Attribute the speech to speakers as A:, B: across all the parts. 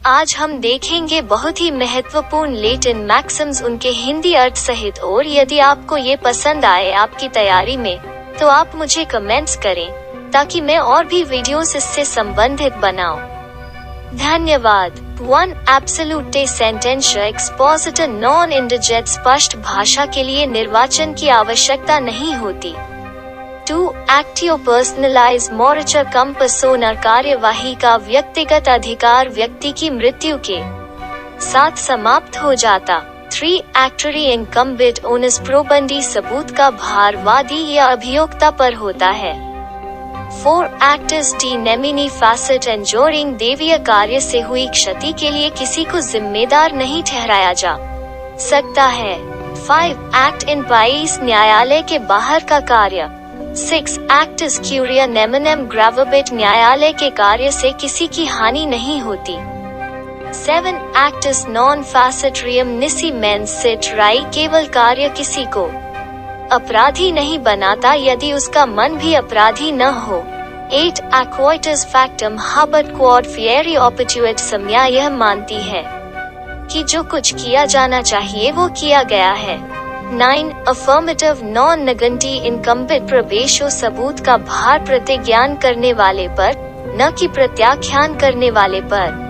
A: आज हम देखेंगे बहुत ही महत्वपूर्ण लैटिन मैक्सिम्स, उनके हिंदी अर्थ सहित। और यदि आपको ये पसंद आए आपकी तैयारी में, तो आप मुझे कमेंट्स करें ताकि मैं और भी वीडियोस इससे संबंधित बनाऊं। धन्यवाद। 1. एब्सोल्यूटे सेंटेंशिया एक्सपोजिटर नॉन इंडिजेट, स्पष्ट भाषा के लिए निर्वाचन की आवश्यकता नहीं होती। 2. एक्टिव पर्सनलाइज मोरिचर कम पर्सोना, कार्यवाही का व्यक्तिगत अधिकार व्यक्ति की मृत्यु के साथ समाप्त हो जाता। 3. एक्टरी इनकम्बिट ओनस प्रोबंडी, सबूत का भार वादी या अभियोक्ता पर होता है। 4. एक्टस डी नेमिनी फैसेट एंजोरिंग, देवीय कार्य से हुई क्षति के लिए किसी को जिम्मेदार नहीं ठहराया जा सकता है। 5. एक्ट इन पाइस, न्यायालय के बाहर का कार्य। 6. एक्टस क्यूरिया नेमनेम ग्रेविबिट, न्यायालय के कार्य से किसी की हानि नहीं होती। 7. एक्टस नॉन फैसेट्रियम निसी मेंस सिट राई, केवल कार्य किसी को अपराधी नहीं बनाता यदि उसका मन भी अपराधी न हो। 8. एक्वाइटस फैक्टम हाबट क्वाड फिएरी ऑपर्चुएट, समया यह मानती है कि जो कुछ किया जाना चाहिए वो किया गया है। 9. अफर्मेटिव नॉन नेगेंटी इनकम्बिट प्रवेशो, सबूत का भार प्रतिज्ञान करने वाले पर न कि प्रत्याख्यान करने वाले पर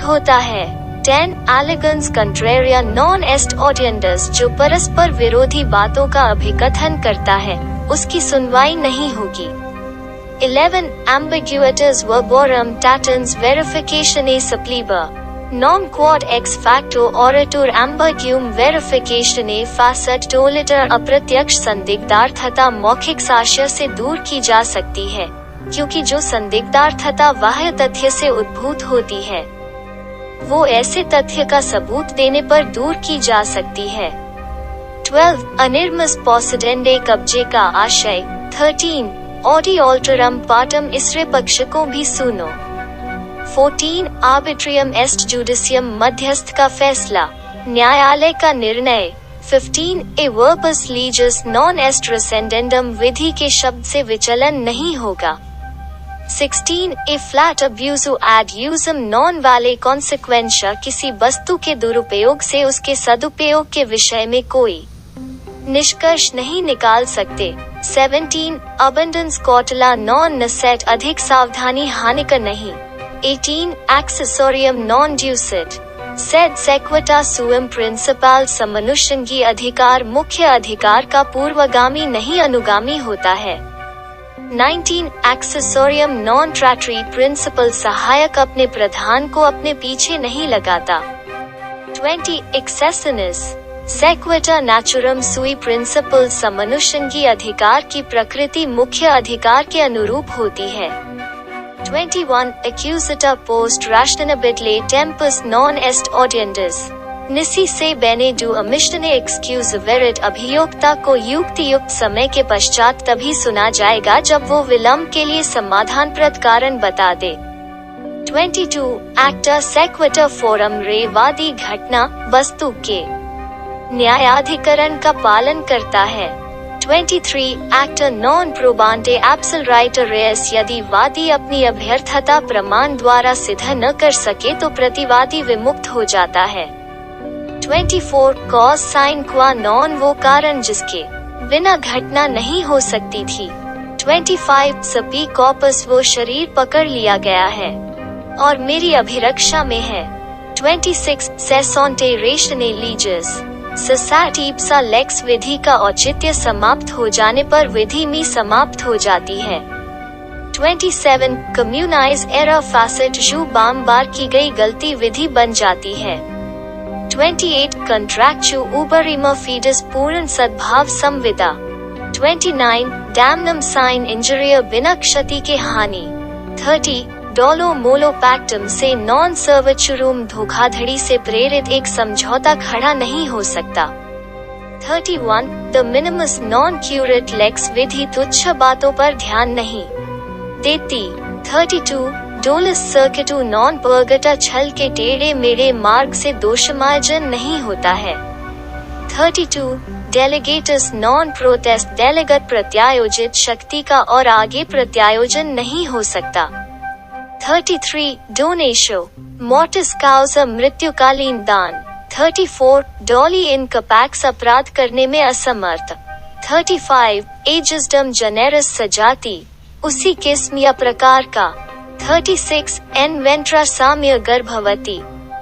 A: होता है। 10. एलिगेंस कंट्रेरिया नॉन एस्ट ऑडियंडस, जो परस्पर विरोधी बातों का अभिकथन करता है उसकी सुनवाई नहीं होगी। 11. एम्बिग्युइटस वर्बोरम टैटन्स वेरिफिकेशन ए सप्लीबर, नॉम क्वाड एक्स फैक्टो ऑरेटोर एम्बिग्यूम वेरिफिकेशन ए फैसेट टोलिटर, अप्रत्यक्ष संदिग्धार्थता मौखिक साक्ष्य से दूर की जा सकती है क्योंकि जो संदिग्धार्थता बाह्य तथ्य से उद्भूत होती है वो ऐसे तथ्य का सबूत देने पर दूर की जा सकती है। 12. अनिर्मस पोसिडेंडे, कब्जे का आशय। 13. ऑडी ऑल्टरम पार्टम, इसरे पक्ष को भी सुनो। 14. आर्बिट्रियम एस्ट जुडिशियम, मध्यस्थ का फैसला, न्यायालय का निर्णय। 15. ए वर्बस लीजस नॉन एस्ट रेसेंडेंडम, विधि के शब्द से विचलन नहीं होगा। 16. ए फ्लैट अब्यूजो एड यूजम नॉन वाले कॉन्सिक्वेंशा, किसी वस्तु के दुरुपयोग से उसके सदुपयोग के विषय में कोई निष्कर्ष नहीं निकाल सकते। 17. अबंडेंस कॉटला नॉन नसेट, अधिक सावधानी हानिकर नहीं। 18. एक्सेसोरियम नॉन ड्यूसिट सेड सेक्विटा सुएम प्रिंसिपल, समनुषंगी अधिकार मुख्य अधिकार का पूर्वगामी नहीं अनुगामी होता है। 19. एक्सेसोरियम नॉन ट्रैटरी प्रिंसिपल, सहायक अपने प्रधान को अपने पीछे नहीं लगाता। 20. एक्सेसिनिस सेक्विटा नेचुरम सुई प्रिंसिपल, समनुषंगी अधिकार की प्रकृति मुख्य अधिकार के अनुरूप होती है। 21. Accusata post rationabile tempus non est audiendus, nisi se bene du omissione excusaverit, अभियोक्ता को युक्त समय के पश्चात तभी सुना जाएगा जब वो विलंब के लिए समाधानप्रद कारण बता दे। 22. Acta sequitur forum re, वादी घटना वस्तु के न्यायाधिकरण का पालन करता है। 23. एक्टर नॉन प्रोबांटे एब्सोल्यूटर रेस, यदि वादी अपनी अभ्यर्थता प्रमाण द्वारा सिद्ध न कर सके तो प्रतिवादी विमुक्त हो जाता है। 24. कॉज साइन क्वा नॉन, वो कारण जिसके बिना घटना नहीं हो सकती थी। 25. सपी कॉपस, वो शरीर पकड़ लिया गया है और मेरी अभिरक्षा में है। 26. सेसोंटे रेशने लीजस ससैट इप्सा लेक्स, विधि का औचित्य समाप्त हो जाने पर विधि में समाप्त हो जाती है। 27. कम्युनाइज एरर फैसेट, जू बार की गई गलती विधि बन जाती है। 28. कंट्रैक्चु उबरिमा फीडस, पूर्ण सद्भाव संविदा। 29. डैमनम साइन इंजरिया, बिना क्षति के हानि। 30. डोलो मोलो पैक्टम से नॉन सर्वचुरुम, धोखाधड़ी से प्रेरित एक समझौता खड़ा नहीं हो सकता। 31. द मिनिमस नॉन क्यूरेट लेक्स, विधि तुच्छ बातों पर ध्यान नहीं देती। 32. डोलस सर्किटू नॉन पर्गटा, छल के टेढ़े मेढ़े मार्ग से दोषमार्जन नहीं होता है। 32. डेलीगेटस नॉन प्रोटेस्ट, डेलीगेट प्रत्यायोजित शक्ति का और आगे प्रत्यायोजन नहीं हो सकता। 33 डोनेशो मोर्टिस काउजा मृत्युकालीन दान। 34 डॉली इनकपैक्स अपराध करने में असमर्थ। 35 एजिसडम जेनेरिस सजाति उसी किस्म या प्रकार का। 36 एन वेंट्रा साम्य गर्भवती।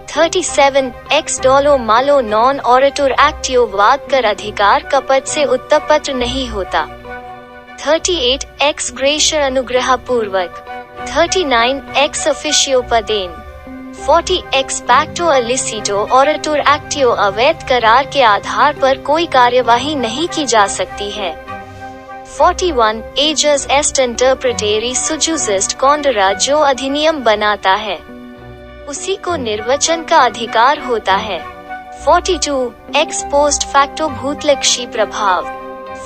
A: 37 एक्स डोलो मालो नॉन ऑरेटोर एक्टिव वाद कर अधिकार का पद से उत्तरपत्र नहीं होता। 38 एक्स ग्रेशियर अनुग्रह पूर्वक। 39 एक्स ऑफिशियो पदेन। 40 एक्स पैक्टो अलिसिटो ऑरेटोर एक्टिव अवैध करार के आधार पर कोई कार्यवाही नहीं की जा सकती है। 41 एजस एस्ट इंटरप्रेटेरी सुजुसिस्ट कॉन्डरा जो अधिनियम बनाता है उसी को निर्वचन का अधिकार होता है। 42 एक्स पोस्ट फैक्टो भूतलक्षी प्रभाव।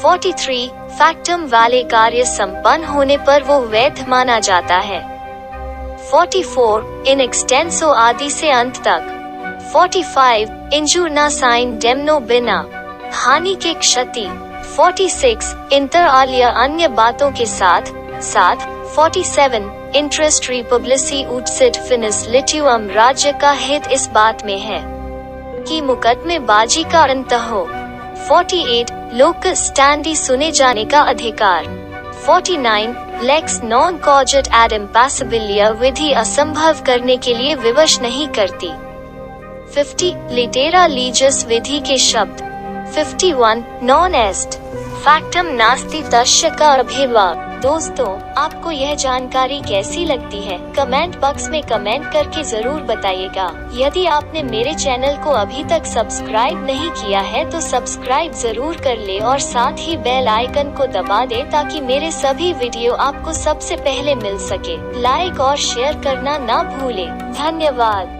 A: 43 फैक्टम वाले कार्य संपन्न होने पर वो वैध माना जाता है। 44 इन एक्सटेंसो आदि से अंत तक। 45 इंजूरना साइन डेमनो बिना हानि के क्षति। 46 इंटर आलिया अन्य बातों के साथ। 47 इंटरेस्ट रिपब्लिसी उटसिट फिनिस लिट्यूअम राज्य का हित इस बात में है कि मुकदमेबाजी का अंत हो। 48 लोकस स्टैंडी सुने जाने का अधिकार। 49 लेक्स नॉन कॉजेट एड इम्पैसिबिलिया विधि असंभव करने के लिए विवश नहीं करती। 50 लिटेरा लीजस विधि के शब्द। 51 नॉन एस्ट फैक्टम नास्ति तस्य का अभिभाव। दोस्तों, आपको यह जानकारी कैसी लगती है कमेंट बॉक्स में कमेंट करके जरूर बताइएगा। यदि आपने मेरे चैनल को अभी तक सब्सक्राइब नहीं किया है तो सब्सक्राइब जरूर कर ले और साथ ही बेल आइकन को दबा दे ताकि मेरे सभी वीडियो आपको सबसे पहले मिल सके। लाइक और शेयर करना ना भूले। धन्यवाद।